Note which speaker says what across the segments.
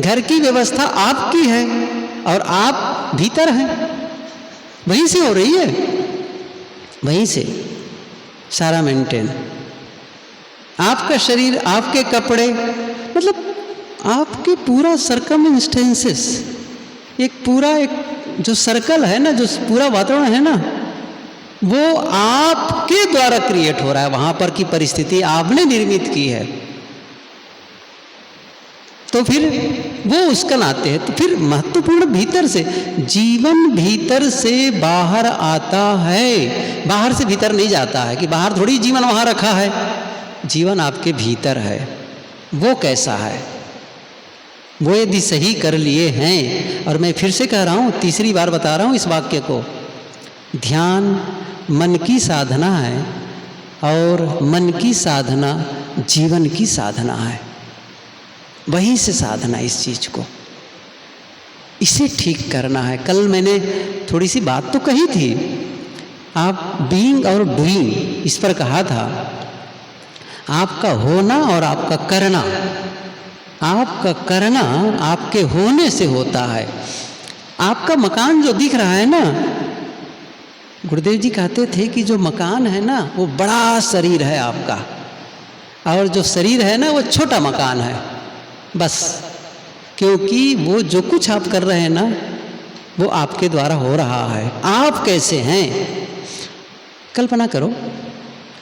Speaker 1: घर की व्यवस्था आपकी है और आप भीतर हैं, वहीं से हो रही है, वहीं से सारा मेंटेन। आपका शरीर, आपके कपड़े, मतलब आपके पूरा सर्कमस्टेंसेस, एक जो सर्कल है ना, जो पूरा वातावरण है ना, वो आपके द्वारा क्रिएट हो रहा है। वहां पर की परिस्थिति आपने निर्मित की है, तो फिर वो उसका नाते है। तो फिर महत्वपूर्ण भीतर से, जीवन भीतर से बाहर आता है, बाहर से भीतर नहीं जाता है कि बाहर थोड़ी जीवन वहां रखा है। जीवन आपके भीतर है। वो कैसा है, वो यदि सही कर लिए हैं, और मैं फिर से कह रहा हूं, तीसरी बार बता रहा हूं इस वाक्य को, ध्यान मन की साधना है और मन की साधना जीवन की साधना है। वहीं से साधना, इस चीज को, इसे ठीक करना है। कल मैंने थोड़ी सी बात तो कही थी, आप बीइंग और डूइंग इस पर कहा था। आपका होना और आपका करना, आपका करना आपके होने से होता है। आपका मकान जो दिख रहा है ना, गुरुदेव जी कहते थे कि जो मकान है ना, वो बड़ा शरीर है आपका, और जो शरीर है ना, वो छोटा मकान है बस। क्योंकि वो जो कुछ आप कर रहे हैं ना, वो आपके द्वारा हो रहा है। आप कैसे हैं, कल्पना करो,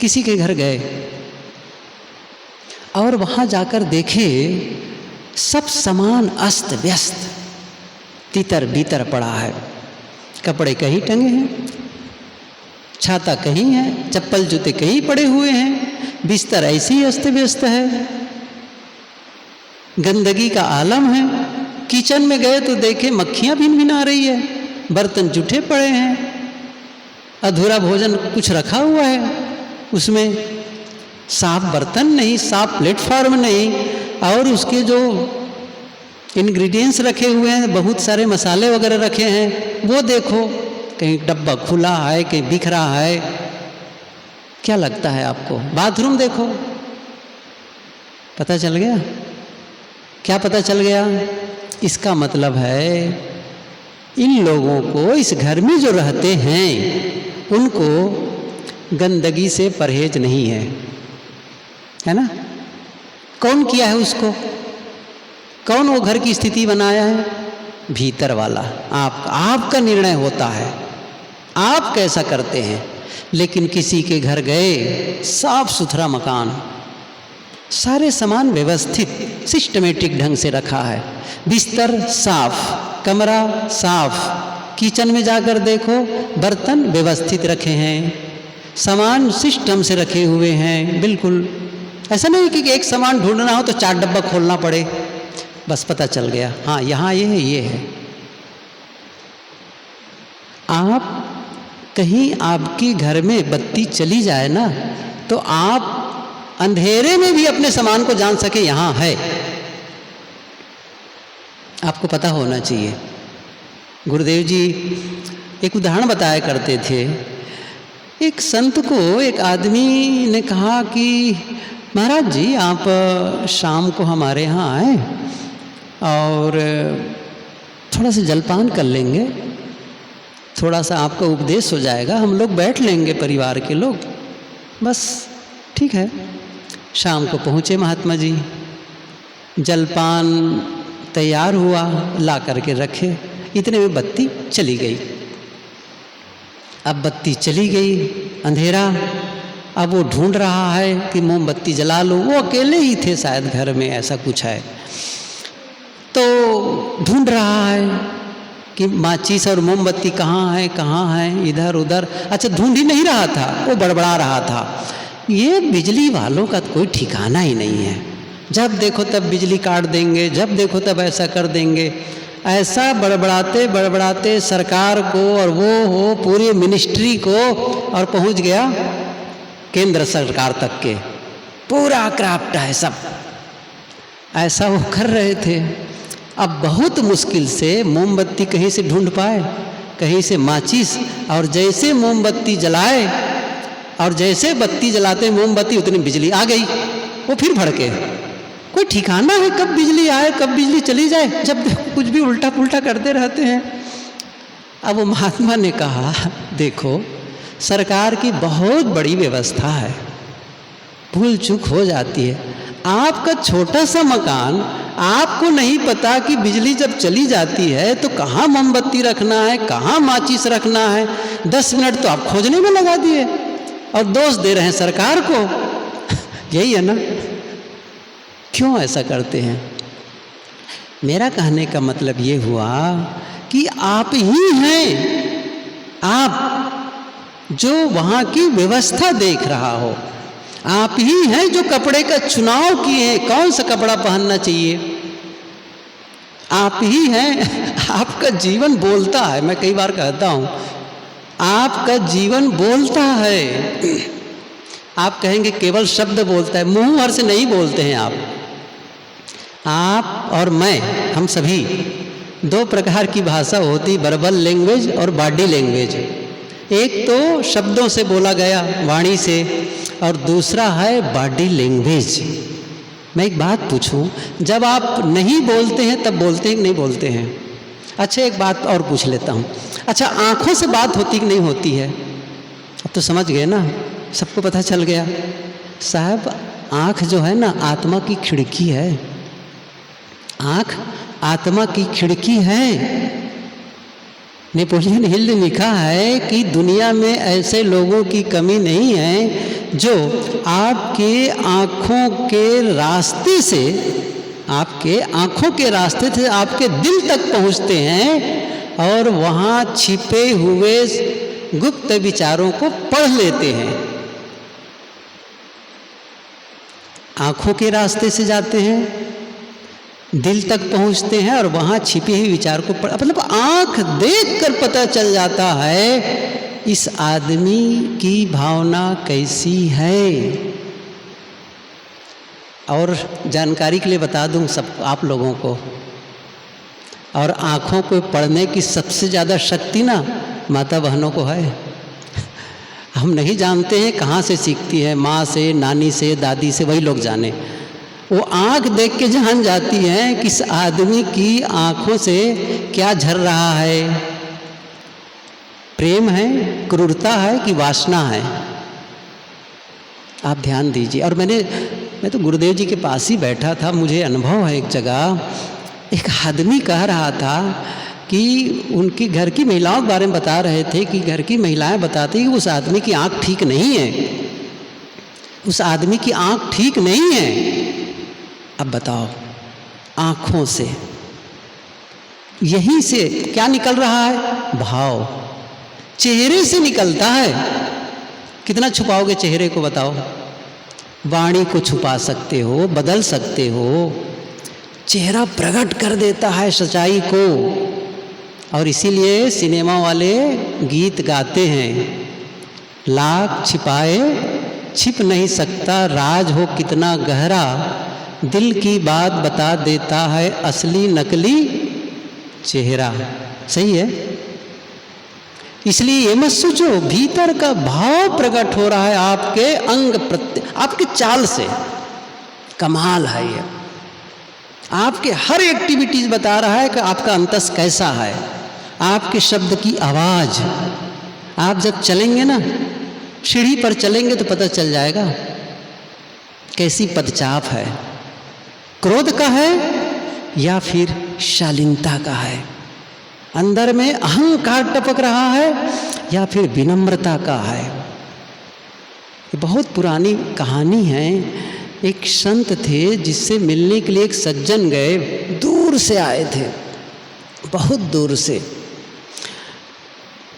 Speaker 1: किसी के घर गए और वहां जाकर देखे सब सामान अस्त व्यस्त, तितर बितर पड़ा है। कपड़े कहीं टंगे हैं, छाता कहीं है, चप्पल जूते कहीं पड़े हुए हैं, बिस्तर ऐसे ही अस्त व्यस्त है, गंदगी का आलम है। किचन में गए तो देखे मक्खियां भिनभिना रही है, बर्तन जूठे पड़े हैं, अधूरा भोजन कुछ रखा हुआ है, उसमें साफ बर्तन नहीं, साफ प्लेटफॉर्म नहीं, और उसके जो इंग्रेडिएंट्स रखे हुए हैं, बहुत सारे मसाले वगैरह रखे हैं, वो देखो, कहीं डब्बा खुला है, कहीं बिख रहा है। क्या लगता है आपको? बाथरूम देखो, पता चल गया? क्या पता चल गया? इसका मतलब है इन लोगों को, इस घर में जो रहते हैं, उनको गंदगी से परहेज नहीं है ना? कौन किया है उसको? कौन वो घर की स्थिति बनाया है? भीतर वाला आपका निर्णय होता है, आप कैसा करते हैं। लेकिन किसी के घर गए, साफ सुथरा मकान, सारे सामान व्यवस्थित सिस्टमेटिक ढंग से रखा है, बिस्तर साफ, कमरा साफ, किचन में जाकर देखो बर्तन व्यवस्थित रखे हैं, सामान सिस्टम से रखे हुए हैं। बिल्कुल ऐसा नहीं कि एक सामान ढूंढना हो तो 4 डब्बा खोलना पड़े, बस पता चल गया, हाँ यहाँ ये है, ये है। आप कहीं आपके घर में बत्ती चली जाए ना, तो आप अंधेरे में भी अपने सामान को जान सके यहाँ है, आपको पता होना चाहिए। गुरुदेव जी एक उदाहरण बताया करते थे। एक संत को एक आदमी ने कहा कि महाराज जी आप शाम को हमारे यहाँ आए और थोड़ा सा जलपान कर लेंगे, थोड़ा सा आपका उपदेश हो जाएगा, हम लोग बैठ लेंगे परिवार के लोग। बस ठीक है। शाम को पहुँचे महात्मा जी, जलपान तैयार हुआ, ला करके रखे, इतने में बत्ती चली गई। अब बत्ती चली गई, अंधेरा, अब वो ढूंढ रहा है कि मोमबत्ती जला लूँ। वो अकेले ही थे शायद घर में, ऐसा कुछ है, तो ढूंढ रहा है कि माचिस और मोमबत्ती कहाँ है, इधर उधर। अच्छा, ढूंढ ही नहीं रहा था, वो बड़बड़ा रहा था। ये बिजली वालों का कोई ठिकाना ही नहीं है, जब देखो तब बिजली काट देंगे, जब देखो तब ऐसा कर देंगे। ऐसा बड़बड़ाते बड़बड़ाते सरकार को और वो हो पूरी मिनिस्ट्री को, और पहुंच गया केंद्र सरकार तक के, पूरा क्राफ्ट है सब। ऐसा वो कर रहे थे। अब बहुत मुश्किल से मोमबत्ती कहीं से ढूंढ पाए, कहीं से माचिस, और जैसे मोमबत्ती जलाए और जैसे बत्ती जलाते मोमबत्ती, उतनी बिजली आ गई। वो फिर भड़के, कोई ठिकाना है कब बिजली आए कब बिजली चली जाए, जब कुछ भी उल्टा पुल्टा करते रहते हैं। अब वो महात्मा ने कहा, देखो सरकार की बहुत बड़ी व्यवस्था है, भूल चूक हो जाती है। आपका छोटा सा मकान, आपको नहीं पता कि बिजली जब चली जाती है तो कहाँ मोमबत्ती रखना है, कहाँ माचिस रखना है। 10 मिनट तो आप खोजने में लगा दिए और दोष दे रहे हैं सरकार को। यही है ना, क्यों ऐसा करते हैं? मेरा कहने का मतलब ये हुआ कि आप ही हैं, आप जो वहाँ की व्यवस्था देख रहा हो, आप ही हैं जो कपड़े का चुनाव किए हैं, कौन सा कपड़ा पहनना चाहिए। आप ही हैं, आपका जीवन बोलता है। मैं कई बार कहता हूँ, आपका जीवन बोलता है। आप कहेंगे केवल शब्द बोलता है, मुंह भर से नहीं बोलते हैं आप और मैं, हम सभी 2 प्रकार की भाषा होती, वर्बल लैंग्वेज और बॉडी लैंग्वेज। एक तो शब्दों से बोला गया, वाणी से, और दूसरा है बॉडी लैंग्वेज। मैं एक बात पूछूं, जब आप नहीं बोलते हैं तब बोलते हैं कि नहीं बोलते हैं? अच्छा एक बात और पूछ लेता हूँ, अच्छा आँखों से बात होती कि नहीं होती है? अब तो समझ गए ना, सबको पता चल गया। साहब आँख जो है ना आत्मा की खिड़की है, आँख आत्मा की खिड़की है। नेपोलियन हिल ने लिखा है कि दुनिया में ऐसे लोगों की कमी नहीं है जो आपके आँखों के रास्ते से, आपके आँखों के रास्ते से आपके दिल तक पहुँचते हैं और वहाँ छिपे हुए गुप्त विचारों को पढ़ लेते हैं। आँखों के रास्ते से जाते हैं, दिल तक पहुंचते हैं और वहाँ छिपे हुए विचार को मतलब आँख देखकर पता चल जाता है इस आदमी की भावना कैसी है। और जानकारी के लिए बता दूं सब आप लोगों को, और आँखों को पढ़ने की सबसे ज़्यादा शक्ति ना माता बहनों को है। हम नहीं जानते हैं कहाँ से सीखती है, माँ से, नानी से, दादी से, वही लोग जाने। वो आँख देख के जान जाती है कि इस आदमी की आँखों से क्या झर रहा है, प्रेम है, क्रूरता है कि वासना है। आप ध्यान दीजिए। और मैं तो गुरुदेव जी के पास ही बैठा था, मुझे अनुभव है एक जगह, एक आदमी कह रहा था कि उनकी घर की महिलाओं के बारे में बता रहे थे कि घर की महिलाएं बताती कि उस आदमी की आँख ठीक नहीं है, उस आदमी की आँख ठीक नहीं है। अब बताओ, आँखों से, यहीं से क्या निकल रहा है? भाव चेहरे से निकलता है। कितना छुपाओगे चेहरे को बताओ? वाणी को छुपा सकते हो, बदल सकते हो, चेहरा प्रकट कर देता है सच्चाई को। और इसीलिए सिनेमा वाले गीत गाते हैं, लाख छिपाए छिप नहीं सकता, राज हो कितना गहरा, दिल की बात बता देता है असली नकली चेहरा। सही है। इसलिए ये मत सोचो, भीतर का भाव प्रकट हो रहा है आपके अंग आपके चाल से। कमाल है ये, आपके हर एक्टिविटीज बता रहा है कि आपका अंतस कैसा है। आपके शब्द की आवाज, आप जब चलेंगे ना, सीढ़ी पर चलेंगे तो पता चल जाएगा कैसी पदचाप है, क्रोध का है या फिर शालीनता का है, अंदर में अहंकार टपक रहा है या फिर विनम्रता का है। ये बहुत पुरानी कहानी है। एक संत थे जिससे मिलने के लिए एक सज्जन गए, दूर से आए थे, बहुत दूर से,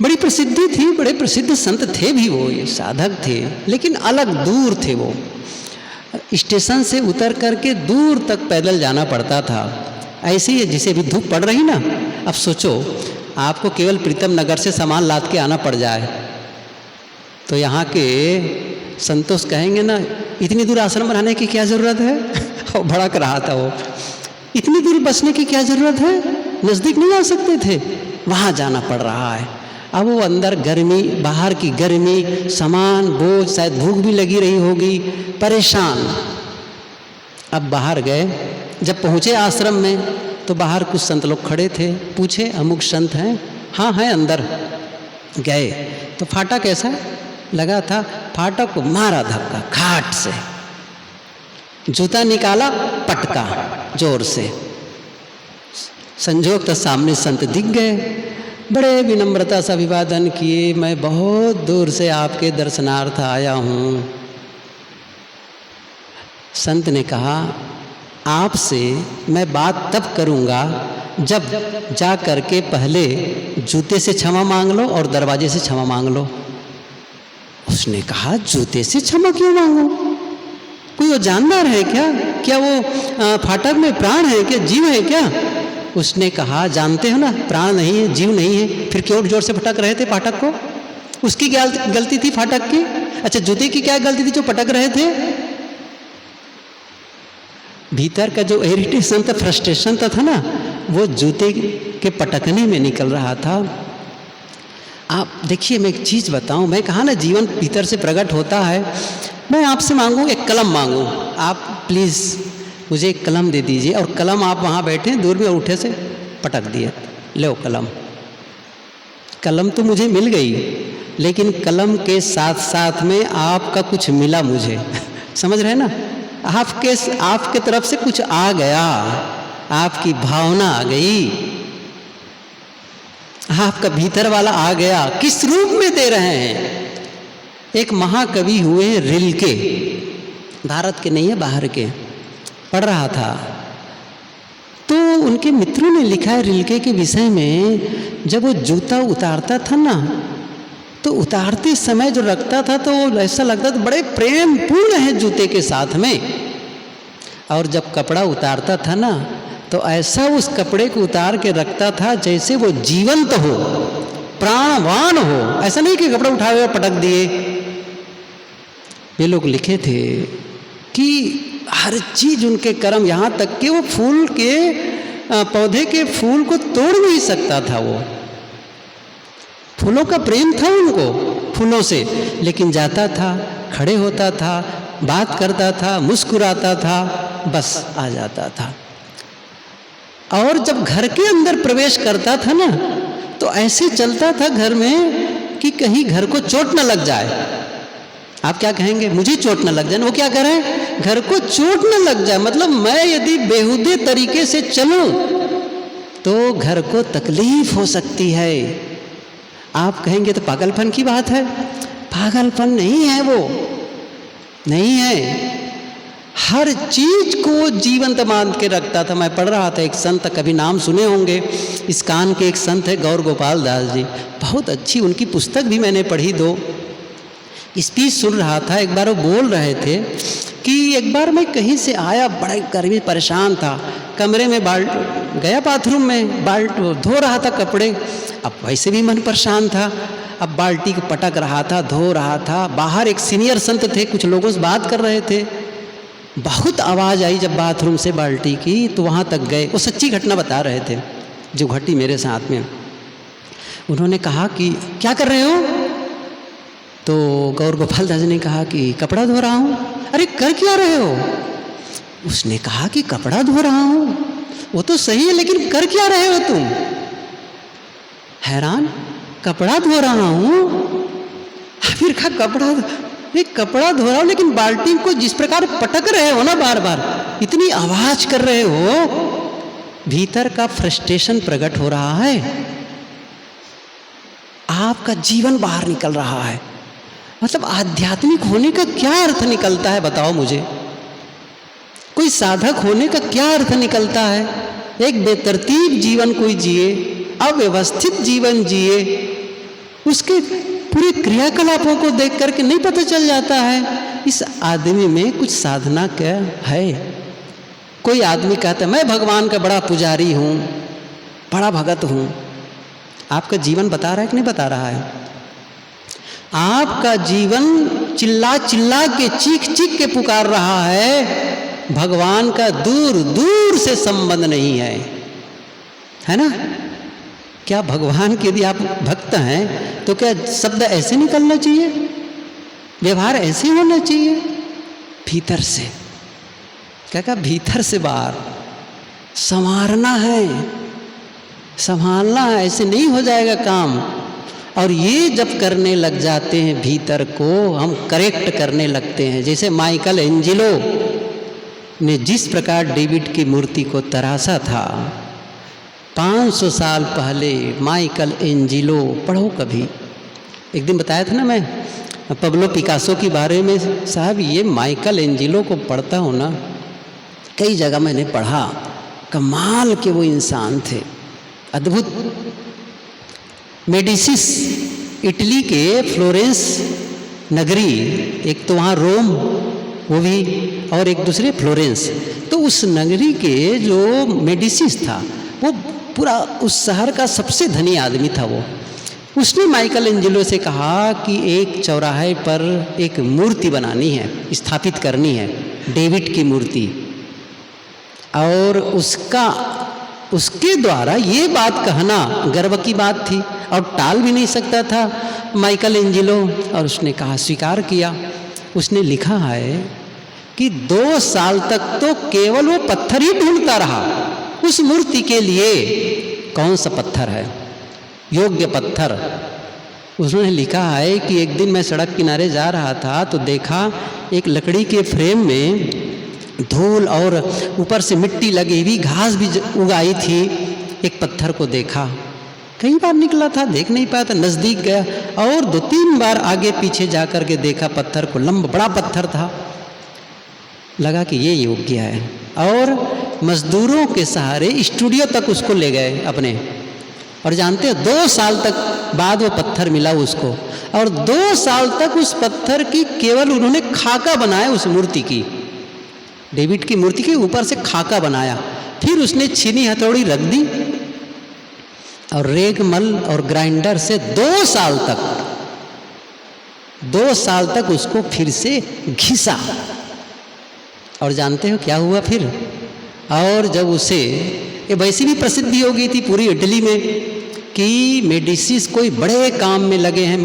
Speaker 1: बड़ी प्रसिद्धि थी, बड़े प्रसिद्ध संत थे भी वो, ये साधक थे, लेकिन अलग दूर थे। वो स्टेशन से उतर करके दूर तक पैदल जाना पड़ता था। ऐसे ही जिसे भी धूप पड़ रही ना, अब सोचो आपको केवल प्रीतम नगर से सामान लाद के आना पड़ जाए तो यहाँ के संतोष कहेंगे ना, इतनी दूर आश्रम बनाने की क्या ज़रूरत है। और भड़क रहा था वो, इतनी दूर बसने की क्या ज़रूरत है, नज़दीक नहीं आ सकते थे, वहाँ जाना पड़ रहा है। अब वो अंदर गर्मी, बाहर की गर्मी, सामान बोझ, शायद भूख भी लगी रही होगी, परेशान। अब बाहर गए, जब पहुँचे आश्रम में तो बाहर कुछ संत लोग खड़े थे, पूछे अमुक संत हैं? हाँ हैं अंदर। गए तो फाटक ऐसा लगा था, फाटक को मारा धक्का खाट से, जूता निकाला, पटका जोर से। संजोग तो सामने संत दिख गए, बड़े विनम्रता से अभिवादन किए, मैं बहुत दूर से आपके दर्शनार्थ आया हूँ। संत ने कहा, आपसे मैं बात तब करूँगा जब जा कर के पहले जूते से क्षमा मांग लो और दरवाजे से क्षमा मांग लो। उसने कहा, जूते से क्षमा क्यों मांगो? कोई वो जानदार है क्या? क्या वो फाटक में प्राण है क्या, जीव है क्या? उसने कहा, जानते हो ना प्राण नहीं है, जीव नहीं है, फिर क्यों जोर से फटक रहे थे फाटक को? उसकी क्या गलती थी फाटक की? अच्छा, जूते की क्या गलती थी जो पटक रहे थे? भीतर का जो इरिटेशन था, फ्रस्ट्रेशन था ना, वो जूते के पटकने में निकल रहा था। आप देखिए, मैं एक चीज़ बताऊं, मैं कहा ना जीवन भीतर से प्रकट होता है। मैं आपसे मांगूं, एक कलम मांगूं, आप प्लीज़ मुझे एक कलम दे दीजिए, और कलम आप वहाँ बैठे दूर में उठे से पटक दिए, लो कलम। कलम तो मुझे मिल गई, लेकिन कलम के साथ साथ में आपका कुछ मिला मुझे समझ रहे ना? आपके तरफ से कुछ आ गया, आपकी भावना आ गई, आपका भीतर वाला आ गया। किस रूप में दे रहे हैं? एक महाकवि हुए रिल्के, भारत के नहीं है बाहर के, पढ़ रहा था तो उनके मित्रों ने लिखा है रिल्के के विषय में, जब वो जूता उतारता था ना, तो उतारते समय जो रखता था तो ऐसा लगता था बड़े प्रेम पूर्ण है जूते के साथ में, और जब कपड़ा उतारता था ना तो ऐसा उस कपड़े को उतार के रखता था जैसे वो जीवंत हो, प्राणवान हो। ऐसा नहीं कि कपड़ा उठाए और पटक दिए। ये लोग लिखे थे कि हर चीज उनके कर्म, यहाँ तक कि वो फूल के पौधे के फूल को तोड़ नहीं सकता था। वो फूलों का प्रेम था उनको, फूलों से, लेकिन जाता था, खड़े होता था, बात करता था, मुस्कुराता था, बस आ जाता था। और जब घर के अंदर प्रवेश करता था ना तो ऐसे चलता था घर में कि कहीं घर को चोट न लग जाए। आप क्या कहेंगे? मुझे चोट न लग जाए। वो क्या करें? घर को चोट न लग जाए, मतलब मैं यदि बेहुदे तरीके से चलूं तो घर को तकलीफ हो सकती है। आप कहेंगे तो पागलपन की बात है। पागलपन नहीं है, वो नहीं है। हर चीज को जीवंत मान के रखता था। मैं पढ़ रहा था, एक संत, कभी नाम सुने होंगे, इस्कान के एक संत है गौर गोपाल दास जी, बहुत अच्छी उनकी पुस्तक भी मैंने पढ़ी। 2 स्पीच सुन रहा था। एक बार वो बोल रहे थे कि एक बार मैं कहीं से आया, बड़ा गर्मी, परेशान था, कमरे में गया बाथरूम में, धो रहा था कपड़े। अब वैसे भी मन परेशान था, अब बाल्टी को पटक रहा था, धो रहा था। बाहर एक सीनियर संत थे, कुछ लोगों से बात कर रहे थे। बहुत आवाज़ आई जब बाथरूम से बाल्टी की, तो वहाँ तक गए। वो सच्ची घटना बता रहे थे जो घटी मेरे साथ में। उन्होंने कहा कि क्या कर रहे हो? तो गौर गोपाल दास ने कहा कि कपड़ा धो रहा हूँ। अरे कर क्या रहे हो? उसने कहा कि कपड़ा धो रहा हूँ। वो तो सही है, लेकिन कर क्या रहे हो तुम? हैरान, कपड़ा धो रहा हूँ। फिर कहा कपड़ा धो रहा हूँ, लेकिन बाल्टी को जिस प्रकार पटक रहे हो ना, बार बार इतनी आवाज कर रहे हो, भीतर का फ्रस्ट्रेशन प्रकट हो रहा है। आपका जीवन बाहर निकल रहा है। मतलब आध्यात्मिक होने का क्या अर्थ निकलता है, बताओ मुझे? कोई साधक होने का क्या अर्थ निकलता है? एक बेतरतीब जीवन कोई जिए, अव्यवस्थित जीवन जिए, उसके पूरे क्रियाकलापों को देख करके नहीं पता चल जाता है इस आदमी में कुछ साधना क्या है। कोई आदमी कहता है मैं भगवान का बड़ा पुजारी हूँ, बड़ा भगत हूँ। आपका जीवन बता रहा है कि नहीं बता रहा है? आपका जीवन चिल्ला चिल्ला के, चीख चीख के पुकार रहा है, भगवान का दूर दूर से संबंध नहीं है ना? क्या भगवान के यदि आप भक्त हैं तो क्या शब्द ऐसे निकलना चाहिए, व्यवहार ऐसे होना चाहिए? भीतर से क्या कहा, भीतर से बाहर संवारना है, संभालना है, ऐसे नहीं हो जाएगा काम। और ये जब करने लग जाते हैं भीतर को, हम करेक्ट करने लगते हैं। जैसे माइकल एंजेलो ने जिस प्रकार डेविड की मूर्ति को तराशा था, 500 साल पहले माइकल एंजेलो, पढ़ो कभी, एक दिन बताया था ना मैं पब्लो पिकासो के बारे में। साहब ये माइकल एंजेलो को पढ़ता हूँ ना, कई जगह मैंने पढ़ा, कमाल के वो इंसान थे, अद्भुत। मेडिसिस, इटली के फ्लोरेंस नगरी, एक तो वहाँ रोम वो भी, और एक दूसरे फ्लोरेंस, तो उस नगरी के जो मेडिसिस था वो पूरा उस शहर का सबसे धनी आदमी था वो। उसने माइकल एंजेलो से कहा कि एक चौराहे पर एक मूर्ति बनानी है, स्थापित करनी है, डेविड की मूर्ति, और उसके द्वारा ये बात कहना गर्व की बात थी और टाल भी नहीं सकता था माइकल एंजेलो। और उसने कहा, स्वीकार किया। उसने लिखा है कि 2 साल तक तो केवल वो पत्थर ही ढूंढता रहा उस मूर्ति के लिए, कौन सा पत्थर है, योग्य पत्थर। उसने लिखा है कि एक दिन मैं सड़क किनारे जा रहा था तो देखा एक लकड़ी के फ्रेम में धूल और ऊपर से मिट्टी लगी हुई, घास भी उगाई थी। एक पत्थर को देखा, कई बार निकला था, देख नहीं पाया था, नज़दीक गया और 2-3 बार आगे पीछे जा कर के देखा पत्थर को, लंबा बड़ा पत्थर था। लगा कि ये योग्य है, और मजदूरों के सहारे स्टूडियो तक उसको ले गए अपने। और जानते हो 2 साल तक बाद वो पत्थर मिला उसको, और 2 साल तक उस पत्थर की केवल उन्होंने खाका बनाया, उस मूर्ति की, डेविड की मूर्ति के ऊपर से खाका बनाया। फिर उसने छीनी हथौड़ी रख दी और रेगमल और ग्राइंडर से 2 साल तक उसको फिर से घिसा। और जानते हो क्या हुआ फिर? और जब उसे, ये वैसी भी प्रसिद्धि हो गई थी पूरी इटली में कि मेडिसिस कोई बड़े काम में लगे हैं,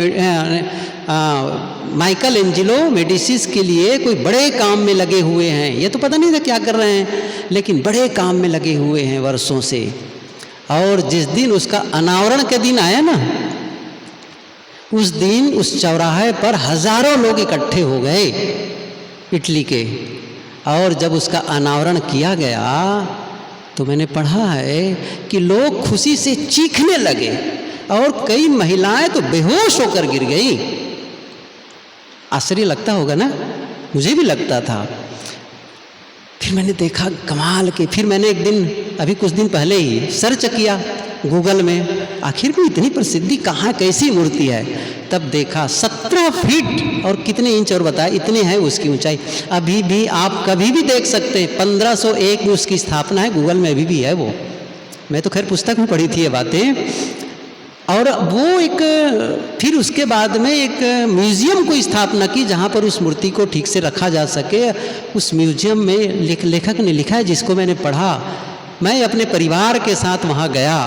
Speaker 1: माइकल एंजेलो मेडिसिस के लिए कोई बड़े काम में लगे हुए हैं। ये तो पता नहीं था क्या कर रहे हैं, लेकिन बड़े काम में लगे हुए हैं वर्षों से। और जिस दिन उसका अनावरण के दिन आया ना, उस दिन उस चौराहे पर हजारों लोग इकट्ठे हो गए इटली के। और जब उसका अनावरण किया गया तो मैंने पढ़ा है कि लोग खुशी से चीखने लगे और कई महिलाएं तो बेहोश होकर गिर गई। आश्चर्य लगता होगा ना, मुझे भी लगता था। फिर मैंने देखा कमाल के, फिर मैंने एक दिन, अभी कुछ दिन पहले ही सर्च किया गूगल में, आखिर में इतनी प्रसिद्धि कहाँ, कैसी मूर्ति है। तब देखा 17 फीट और कितने इंच, और बताया इतने हैं उसकी ऊंचाई। अभी भी आप कभी भी देख सकते हैं, 1501 में उसकी स्थापना है, गूगल में अभी भी है वो। मैं तो खैर पुस्तक में पढ़ी थी ये बातें। और वो एक, फिर उसके बाद में एक म्यूज़ियम को स्थापना की जहाँ पर उस मूर्ति को ठीक से रखा जा सके। उस म्यूज़ियम में लेखक ने लिखा है, जिसको मैंने पढ़ा, मैं अपने परिवार के साथ वहाँ गया,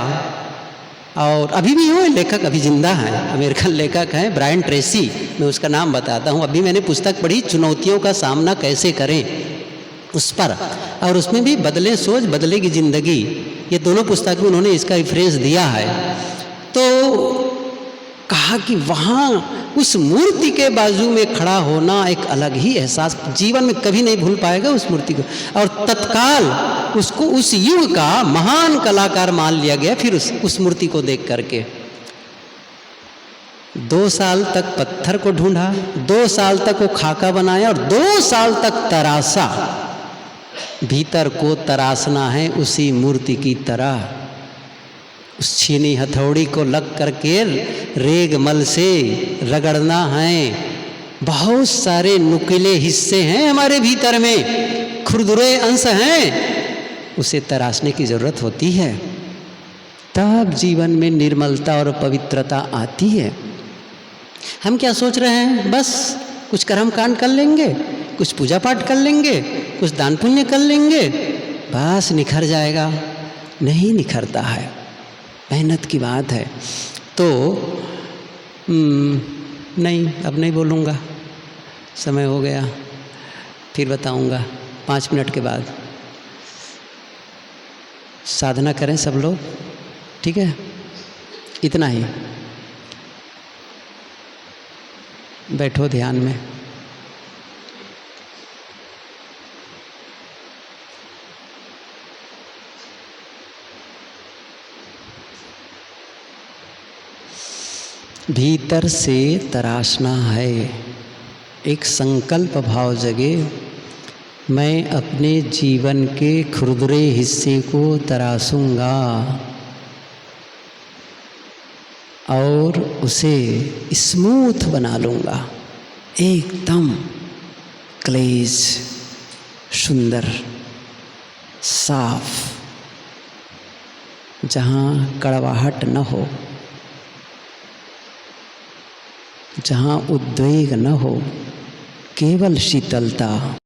Speaker 1: और अभी भी वो लेखक अभी जिंदा है, अमेरिकन लेखक हैं ब्रायन ट्रेसी, मैं उसका नाम बताता हूँ। अभी मैंने पुस्तक पढ़ी, चुनौतियों का सामना कैसे करें, उस पर, और उसमें भी बदले सोच बदलेगी ज़िंदगी, ये दोनों पुस्तक में उन्होंने इसका रेफरेंस दिया है। तो कहा कि वहाँ उस मूर्ति के बाजू में खड़ा होना एक अलग ही एहसास, जीवन में कभी नहीं भूल पाएगा उस मूर्ति को। और तत्काल उसको उस युग का महान कलाकार मान लिया गया। फिर उस मूर्ति को देख करके 2 साल तक पत्थर को ढूंढा, 2 साल तक वो खाका बनाया, और 2 साल तक तरासा। भीतर को तरासना है उसी मूर्ति की तरह, उस छीनी हथौड़ी को लग करके रेगमल से रगड़ना है। बहुत सारे नुकीले हिस्से हैं हमारे भीतर में, खुरदुरे अंश हैं, उसे तराशने की ज़रूरत होती है, तब जीवन में निर्मलता और पवित्रता आती है। हम क्या सोच रहे हैं, बस कुछ कर्म कांड कर लेंगे, कुछ पूजा पाठ कर लेंगे, कुछ दान पुण्य कर लेंगे, बस निखर जाएगा। नहीं निखरता है, मेहनत की बात है। तो नहीं, अब नहीं बोलूँगा, समय हो गया, फिर बताऊँगा। 5 मिनट के बाद। साधना करें सब लोग, ठीक है? इतना ही। बैठो ध्यान में। भीतर से तराशना है, एक संकल्प भाव जगे, मैं अपने जीवन के खुरदरे हिस्से को तराशूंगा और उसे स्मूथ बना लूँगा, एकदम क्लेश, सुंदर, साफ, जहाँ कड़वाहट न हो, जहाँ उद्वेग न हो, केवल शीतलता।